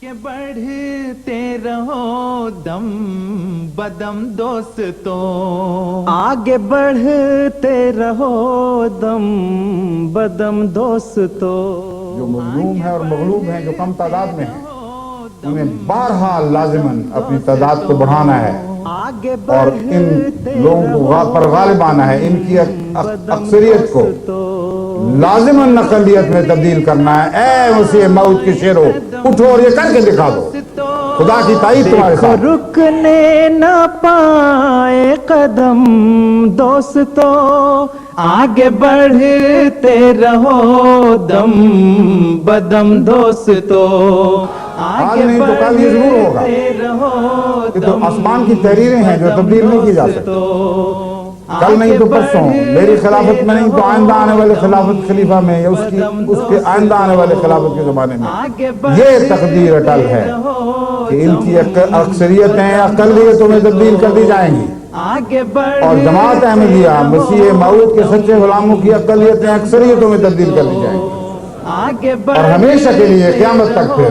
کہ بڑھتے رہو دم بدم دوستو، آگے بڑھتے رہو دم بدم دوستو۔ جو مظلوم ہیں اور مغلوب ہیں، جو کم تعداد میں ہیں، انہیں بہرحال لازماً اپنی تعداد کو بڑھانا ہے اور ان لوگوں پر غالب آنا ہے، ان کی اکثریت کو لازماً اقلیت میں تبدیل کرنا ہے۔ اے مسیح موت کے شیرو، اٹھو اور یہ کر کے دکھا دو، خدا کی تائید تمہارے ساتھ۔ رکنے نہ پائے قدم دوستو، آگے بڑھتے رہو دم بدم دوستو، آج نہیں تو کل یہ ضرور ہوگا۔ یہ تو آسمان کی تحریریں ہیں جو تبدیل نہیں کی جا سکتی۔ کل نہیں تو پرسوں، میری خلافت میں نہیں تو آئندہ آنے والے خلافت خلیفہ میں، یا اس کے آئندہ آنے والے خلافت کے زمانے میں یہ تقدیر اٹل ہے کہ ان کی اکثریتیں اقلیتوں میں تبدیل کر دی جائیں گی، اور جماعت احمدیہ مسیح موعود کے سچے غلاموں کی اقلیتیں اکثریتوں میں تبدیل کر دی جائیں گی، اور ہمیشہ کے لیے قیامت تک پھر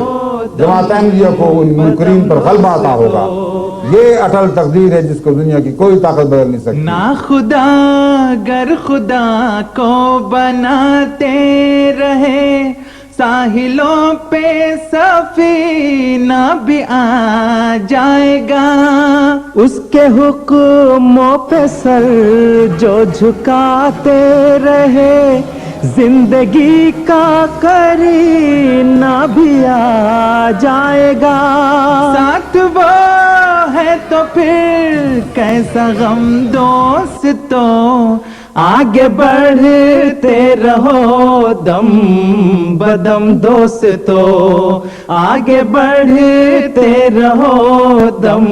جماعت احمدیہ کو ان منکرین پر غلبہ عطا ہوگا۔ یہ اٹل تقدیر ہے جس کو دنیا کی کوئی طاقت بدل نہیں سکتی۔ نا خدا گر خدا کو بناتے رہے، ساحلوں پہ سفینہ بھی آ جائے گا، اس کے حکموں پہ سر جو جھکاتے رہے، زندگی کا کرینہ بھی آ جائے گا، ساتھ وہ ہے تو پھر کیسا غم دوستو، آگے بڑھتے رہو دم بدم دوستو، آگے بڑھتے رہو دم